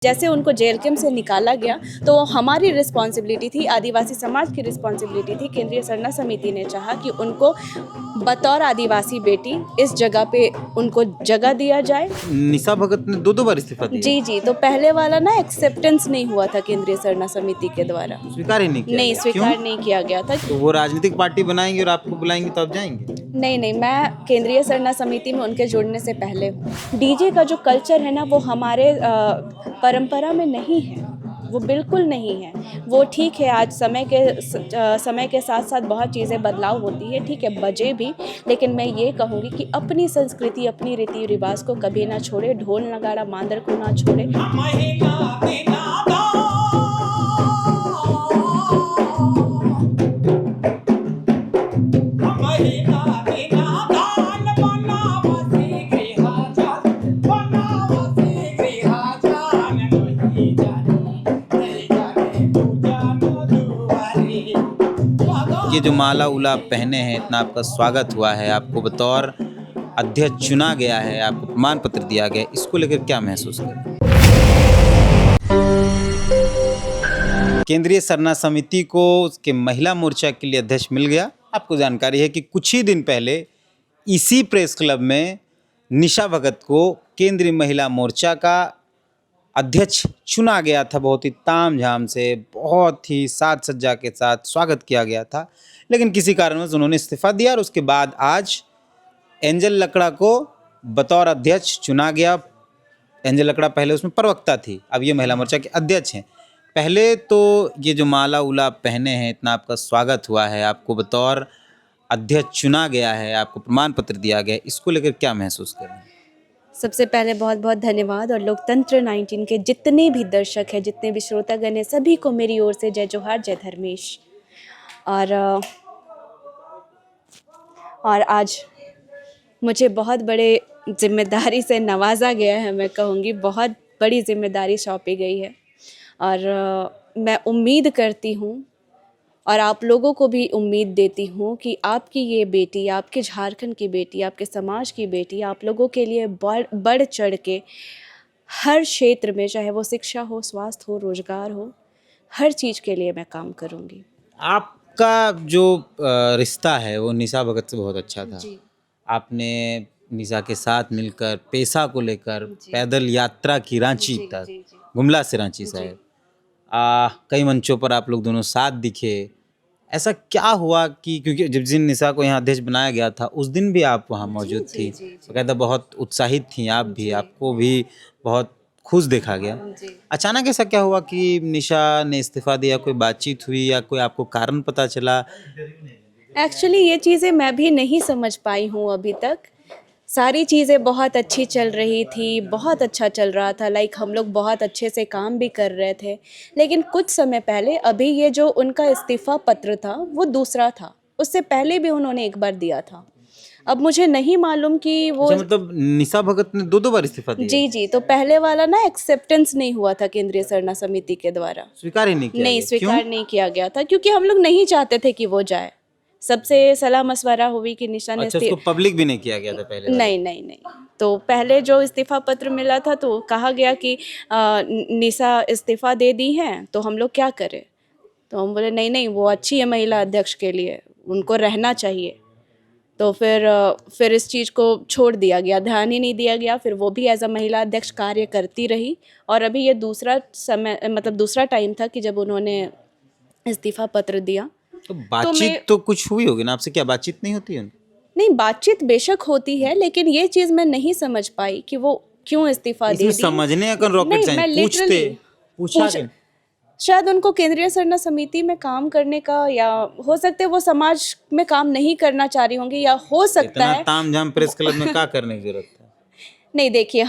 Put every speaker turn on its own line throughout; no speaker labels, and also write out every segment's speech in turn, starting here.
जैसे उनको jail camp से निकाला गया तो हमारी रिस्पॉन्सिबिलिटी थी, आदिवासी समाज की रिस्पॉन्सिबिलिटी थी। केंद्रीय सरना समिति ने चाहा कि उनको बतौर आदिवासी बेटी इस जगह पे उनको जगह दिया जाए।
निशा भगत ने दो बार इस्तीफा दिया।
जी, तो पहले वाला ना एक्सेप्टेंस नहीं हुआ था केंद्रीय सरना समिति के द्वारा,
स्वीकार ही नहीं किया
नहीं
गया।
स्वीकार
क्यों?
नहीं किया गया था।
तो वो राजनीतिक पार्टी बनाएंगे और आपको बुलाएंगे तो आप जाएंगे?
नहीं, मैं केंद्रीय सरना समिति में उनके जुड़ने से पहले हूँ। डीजे का जो कल्चर है ना, वो हमारे परंपरा में नहीं है, वो बिल्कुल नहीं है। वो ठीक है, आज समय के साथ साथ बहुत चीज़ें बदलाव होती है, ठीक है, बजे भी, लेकिन मैं ये कहूँगी कि अपनी संस्कृति, अपनी रीति रिवाज को कभी ना छोड़े, ढोल नगाड़ा मांदर को ना छोड़े।
ये जो माला उला आप पहने हैं, इतना आपका स्वागत हुआ है, आपको बतौर अध्यक्ष चुना गया है, आपको प्रमाण पत्र दिया गया है, इसको लेकर क्या महसूस करें? केंद्रीय सरना समिति को उसके महिला मोर्चा के लिए अध्यक्ष मिल गया। आपको जानकारी है कि कुछ ही दिन पहले इसी प्रेस क्लब में निशा भगत को केंद्रीय महिला मोर्चा का अध्यक्ष चुना गया था। बहुत ही तामझाम से, बहुत ही साज सज्जा के साथ स्वागत किया गया था, लेकिन किसी कारणवश उन्होंने इस्तीफा दिया और उसके बाद आज एंजल लकड़ा को बतौर अध्यक्ष चुना गया। एंजल लकड़ा पहले उसमें प्रवक्ता थी, अब ये महिला मोर्चा के अध्यक्ष हैं। पहले तो ये जो माला उला पहने हैं, इतना आपका स्वागत हुआ है, आपको बतौर अध्यक्ष चुना गया है, आपको प्रमाण पत्र दिया गया है, इसको लेकर क्या महसूस कर रहे हैं?
सबसे पहले बहुत बहुत धन्यवाद, और लोकतंत्र 19 के जितने भी दर्शक हैं, जितने भी श्रोतागण हैं, सभी को मेरी ओर से जय जोहार, जय धर्मेश। और आज मुझे बहुत बड़े जिम्मेदारी से नवाजा गया है, मैं कहूँगी बहुत बड़ी जिम्मेदारी सौंपी गई है। और मैं उम्मीद करती हूँ और आप लोगों को भी उम्मीद देती हूँ कि आपकी ये बेटी, आपके झारखंड की बेटी, आपके समाज की बेटी, आप लोगों के लिए बढ़ चढ़ के हर क्षेत्र में, चाहे वो शिक्षा हो, स्वास्थ्य हो, रोजगार हो, हर चीज़ के लिए मैं काम करूँगी।
आपका जो रिश्ता है वो निशा भगत से बहुत अच्छा था।
जी।
आपने निशा के साथ मिलकर पेशा को लेकर पैदल यात्रा की रांची तक, गुमला से रांची साहब, कई मंचों पर आप लोग दोनों साथ दिखे। ऐसा क्या हुआ कि, क्योंकि जब जिन निशा को यहाँ अध्यक्ष बनाया गया था उस दिन भी आप वहाँ मौजूद थी, बकायदा बहुत उत्साहित थी आप भी, आपको भी बहुत खुश देखा गया। अचानक ऐसा क्या हुआ कि निशा ने इस्तीफा दिया? कोई बातचीत हुई या कोई आपको कारण पता चला?
एक्चुअली ये चीज़ें मैं भी नहीं समझ पाई हूँ अभी तक। सारी चीज़ें बहुत अच्छी चल रही थी, बहुत अच्छा चल रहा था, लाइक हम लोग बहुत अच्छे से काम भी कर रहे थे। लेकिन कुछ समय पहले, अभी ये जो उनका इस्तीफा पत्र था वो दूसरा था, उससे पहले भी उन्होंने एक बार दिया था। अब मुझे नहीं मालूम कि वो
मतलब निशा भगत ने दो बार इस्तीफा दिया?
जी, तो पहले वाला ना एक्सेप्टेंस नहीं हुआ था केंद्रीय सरना समिति के द्वारा,
स्वीकार ही नहीं किया
नहीं
गया।
स्वीकार नहीं किया गया था, क्योंकि हम लोग नहीं चाहते थे कि वो जाए। सबसे सलाह मशवरा हुई कि निशा ने
अच्छा, उसको पब्लिक भी नहीं किया गया था पहले?
नहीं। तो पहले जो इस्तीफा पत्र मिला था तो कहा गया कि निशा इस्तीफा दे दी हैं, तो हम लोग क्या करें? तो हम बोले नहीं, वो अच्छी है महिला अध्यक्ष के लिए, उनको रहना चाहिए। तो फिर इस चीज़ को छोड़ दिया गया, ध्यान ही नहीं दिया गया। फिर वो भी एज अ महिला अध्यक्ष कार्य करती रही, और अभी ये दूसरा समय, मतलब दूसरा टाइम था कि जब उन्होंने इस्तीफा पत्र दिया।
तो बातचीत तो कुछ हुई होगी ना आपसे? क्या बातचीत नहीं होती है?
नहीं, बातचीत बेशक होती है, लेकिन ये चीज़ मैं नहीं समझ पाई कि वो क्यों इस्तीफा दे दी।
समझने का रॉकेट साइंस पूछा
शायद उनको केंद्रीय सरना समिति में काम करने का, या हो सकता है वो समाज में काम नहीं करना चाह रही होंगी, या हो सकता है
तामझाम प्रेस क्लब में क्या करने की जरूरत है?
नहीं, देखिए,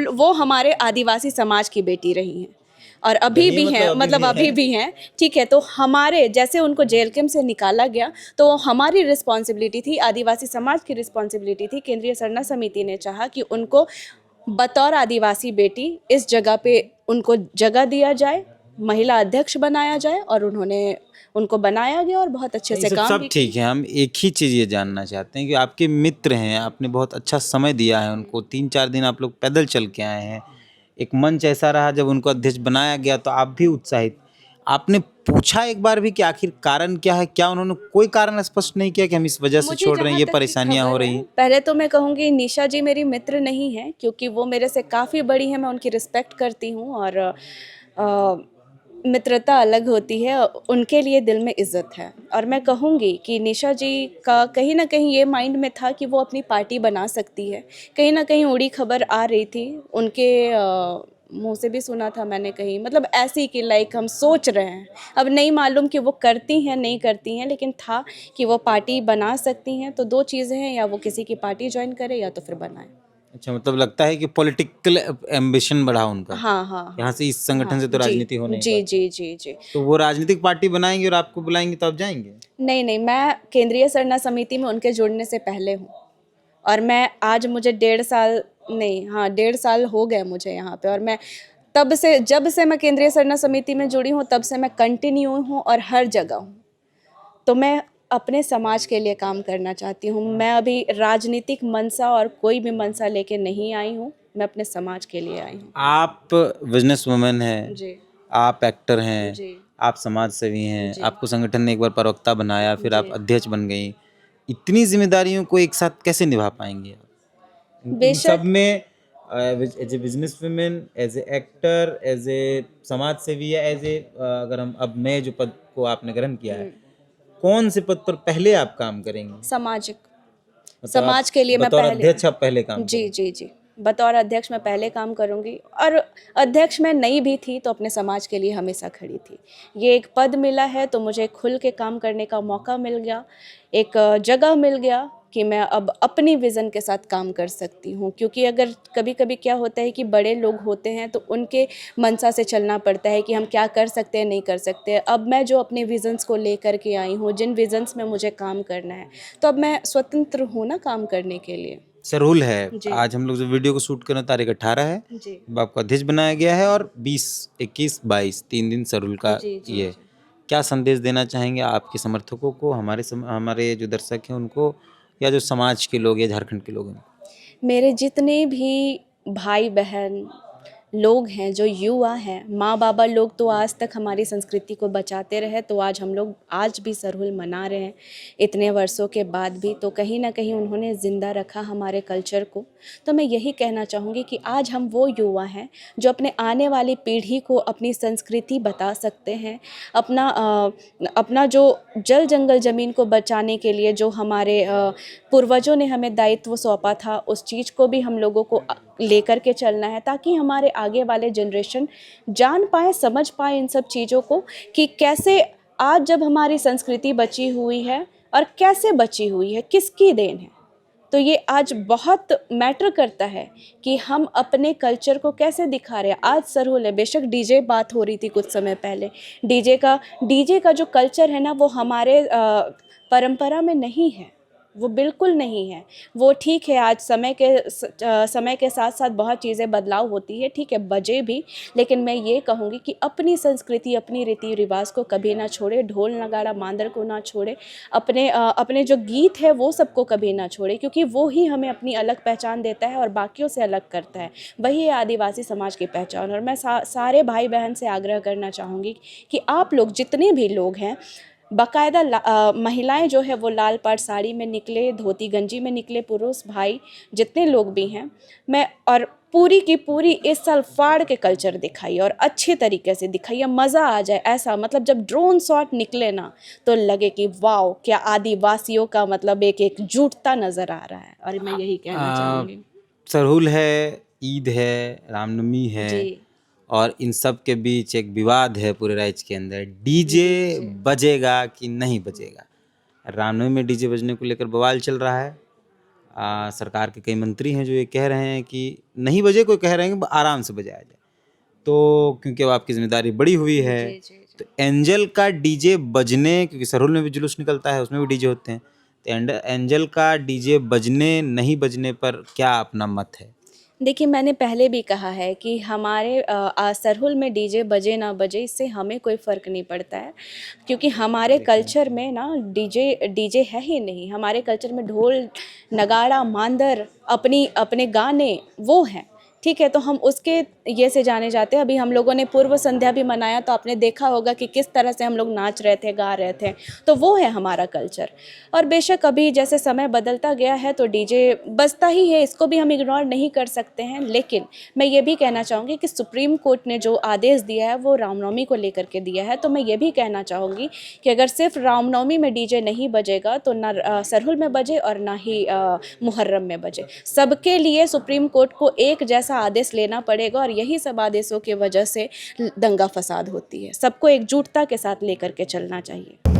वो हमारे आदिवासी समाज की बेटी रही हैं और अभी भी हैं, मतलब अभी भी हैं, ठीक है। तो हमारे जैसे उनको जेल कैंप से निकाला गया तो हमारी रिस्पॉन्सिबिलिटी थी, आदिवासी समाज की रिस्पॉन्सिबिलिटी थी। केंद्रीय सरना समिति ने चाहा कि उनको बतौर आदिवासी बेटी इस जगह पे उनको जगह दिया जाए, महिला अध्यक्ष बनाया जाए, और उनको बनाया गया और बहुत अच्छे से काम
सब ठीक है। हम एक ही चीज़ ये जानना चाहते हैं कि आपके मित्र हैं, आपने बहुत अच्छा समय दिया है उनको, 3-4 दिन आप लोग पैदल चल के आए हैं, एक मंच ऐसा रहा जब उनको अध्यक्ष बनाया गया तो आप भी उत्साहित। आपने पूछा एक बार भी कि आखिर कारण क्या है? क्या उन्होंने कोई कारण स्पष्ट नहीं किया कि हम इस वजह से
मुझे
छोड़ रहे हैं,
जहाँ
ये
तक की
परेशानियां हो
खबर
रही
है,
हैं?
पहले तो मैं कहूँगी निशा जी मेरी मित्र नहीं है, क्योंकि वो मेरे से काफ़ी बड़ी हैं, मैं उनकी रिस्पेक्ट करती हूँ और मित्रता अलग होती है, उनके लिए दिल में इज़्ज़त है। और मैं कहूँगी कि निशा जी का कहीं न कहीं ये माइंड में था कि वो अपनी पार्टी बना सकती है। कहीं न कहीं उड़ी खबर आ रही थी, उनके मुँह से भी सुना था मैंने कहीं, मतलब ऐसी कि लाइक हम सोच रहे हैं। अब नहीं मालूम कि वो करती हैं, नहीं करती हैं, लेकिन था कि वो पार्टी बना सकती हैं। तो 2 चीज़ें हैं, या वो किसी की पार्टी जॉइन करे या तो फिर बनाए।
अच्छा, मतलब लगता है कि पॉलिटिकल एम्बिशन बढ़ा उनका,
हाँ, हाँ, हाँ।
यहाँ से इस संगठन
हाँ,
से तो
जी।
राजनीति हो नहीं
जी,
पाती।
जी, जी, जी।
तो वो राजनीतिक पार्टी बनाएंगे और आपको बुलाएंगे तो आप जाएंगे?
नहीं, नहीं, मैं केंद्रीय सरना समिति में उनके जुड़ने से पहले हूँ और मैं आज मुझे 1.5 साल नहीं, हाँ, 1.5 साल हो गए मुझे यहाँ पे, और मैं तब से, जब से मैं केंद्रीय सरना समिति में जुड़ी हूँ, तब से मैं कंटिन्यू हूँ और हर जगह हूँ। तो मैं अपने समाज के लिए काम करना चाहती हूँ। मैं अभी राजनीतिक मनसा और कोई भी मनसा लेके नहीं आई हूँ, मैं अपने समाज के लिए आई हूँ।
आप बिजनेस वुमेन हैं,
जी,
आप एक्टर हैं,
जी,
आप समाज सेवी हैं,
जी,
आपको संगठन ने एक बार प्रवक्ता बनाया, फिर आप
जी।
अध्यक्ष बन गई। इतनी जिम्मेदारियों को एक साथ कैसे निभा पाएंगे आप? इन सब
बेशक।
में as a business woman, as a actor, as a समाज सेवी, या एज ए अगर हम अब नए जो पद को आपने ग्रहण किया है, कौन से पद पर पहले आप काम करेंगे?
सामाजिक,
मतलब आप
समाज के लिए मैं
बतौर
पहले।
अध्यक्ष आप पहले काम
जी,
करेंगे?
जी, जी। बतौर अध्यक्ष मैं पहले काम करूँगी, और अध्यक्ष मैं नई भी थी तो अपने समाज के लिए हमेशा खड़ी थी। ये एक पद मिला है तो मुझे खुल के काम करने का मौका मिल गया, एक जगह मिल गया कि मैं अब अपनी विज़न के साथ काम कर सकती हूँ। क्योंकि अगर कभी-कभी क्या होता है कि बड़े लोग होते हैं तो उनके मंशा से चलना पड़ता है कि हम क्या कर सकते हैं, नहीं कर सकते। अब मैं जो अपने विज़न्स को लेकर के आई हूँ, जिन विज़न्स में मुझे काम करना है, तो अब मैं स्वतंत्र हूँ ना काम करने के लिए।
सरहुल है,
जी।
आज हम लोग जो वीडियो को शूट कर रहे हैं तारीख 18 है,
जी।
अब आपको अध्यक्ष बनाया गया है और 20, 21, 22 3 दिन सरहुल का
जी, जी,
ये।
जी।
क्या संदेश देना चाहेंगे आपके समर्थकों को, हमारे जो दर्शक हैं उनको, या जो समाज के लोग या झारखंड के लोग हैं?
मेरे जितने भी भाई-बहन लोग हैं, जो युवा हैं, माँ-बाबा लोग तो आज तक हमारी संस्कृति को बचाते रहे, तो आज हम लोग आज भी सरहुल मना रहे हैं, इतने वर्षों के बाद भी। तो कहीं न कहीं उन्होंने ज़िंदा रखा हमारे कल्चर को। तो मैं यही कहना चाहूँगी कि आज हम वो युवा हैं, जो अपने आने वाली पीढ़ी को अपनी संस्कृति बता सकते हैं। अपना जो जल, जंगल, ज़मीन को बचाने के लिए जो हमारे पूर्वजों ने हमें दायित्व सौंपा था, उस चीज़ को भी हम लोगों को लेकर के चलना है, ताकि हमारे आगे वाले जनरेशन जान पाए, समझ पाए इन सब चीज़ों को, कि कैसे आज जब हमारी संस्कृति बची हुई है और कैसे बची हुई है, किसकी देन है। तो ये आज बहुत मैटर करता है कि हम अपने कल्चर को कैसे दिखा रहे हैं। आज सरहुल है, बेशक डीजे बात हो रही थी कुछ समय पहले, डीजे का जो कल्चर है ना, वो हमारे परंपरा में नहीं है, वो बिल्कुल नहीं है। वो ठीक है, आज समय के साथ साथ बहुत चीज़ें बदलाव होती है, ठीक है, बजे भी, लेकिन मैं ये कहूँगी कि अपनी संस्कृति, अपनी रीति रिवाज को कभी ना छोड़े, ढोल नगाड़ा मांदर को ना छोड़े, अपने जो गीत है वो सबको कभी ना छोड़े, क्योंकि वो ही हमें अपनी अलग पहचान देता है और बाकियों से अलग करता है। वही है आदिवासी समाज की पहचान। और मैं सारे भाई बहन से आग्रह करना चाहूँगी कि आप लोग जितने भी लोग हैं, बाकायदा महिलाएं जो है वो लाल पाट साड़ी में निकले, धोती गंजी में निकले, पुरुष भाई जितने लोग भी हैं, मैं और पूरी की पूरी इस साल फाड़ के कल्चर दिखाइए और अच्छे तरीके से दिखाइए, मज़ा आ जाए। ऐसा मतलब जब ड्रोन शॉट निकले ना, तो लगे कि वाओ, क्या आदिवासियों का मतलब एक एकजुटता नज़र आ रहा है। और मैं यही कहना चाहूँगी।
सरहुल है, ईद है, रामनवमी है,
जी,
और इन सब के बीच एक विवाद है पूरे राज्य के अंदर, डीजे
जी।
बजेगा कि नहीं बजेगा। रामनवमी में डीजे बजने को लेकर बवाल चल रहा है। सरकार के कई मंत्री हैं जो ये कह रहे हैं कि नहीं बजे, कोई कह रहे हैं कि आराम से बजाया जाए। तो क्योंकि अब आपकी जिम्मेदारी बड़ी हुई है,
जी, जी, जी।
तो एंजल का डीजे बजने, क्योंकि सरहुल में भी जुलूस निकलता है, उसमें भी डीजे होते हैं, तो एंजल का डीजे बजने नहीं बजने पर क्या अपना मत है?
देखिए, मैंने पहले भी कहा है कि हमारे सरहुल में डीजे बजे ना बजे, इससे हमें कोई फ़र्क नहीं पड़ता है, क्योंकि हमारे कल्चर में ना डीजे है ही नहीं। हमारे कल्चर में ढोल नगाड़ा मांदर, अपने गाने वो हैं, ठीक है। तो हम उसके ये से जाने जाते हैं। अभी हम लोगों ने पूर्व संध्या भी मनाया, तो आपने देखा होगा कि किस तरह से हम लोग नाच रहे थे, गा रहे थे। तो वो है हमारा कल्चर। और बेशक अभी जैसे समय बदलता गया है तो डीजे बजता ही है, इसको भी हम इग्नोर नहीं कर सकते हैं। लेकिन मैं ये भी कहना चाहूँगी कि सुप्रीम कोर्ट ने जो आदेश दिया है वो रामनवमी को लेकर के दिया है। तो मैं ये भी कहना चाहूँगी कि अगर सिर्फ रामनवमी में डीजे नहीं बजेगा तो ना सरहुल में बजे और ना ही मुहर्रम में बजे। सबके लिए सुप्रीम कोर्ट को एक जैसा आदेश लेना पड़ेगा और यही सब आदेशों की वजह से दंगा फसाद होती है। सबको एकजुटता के साथ लेकर के चलना चाहिए।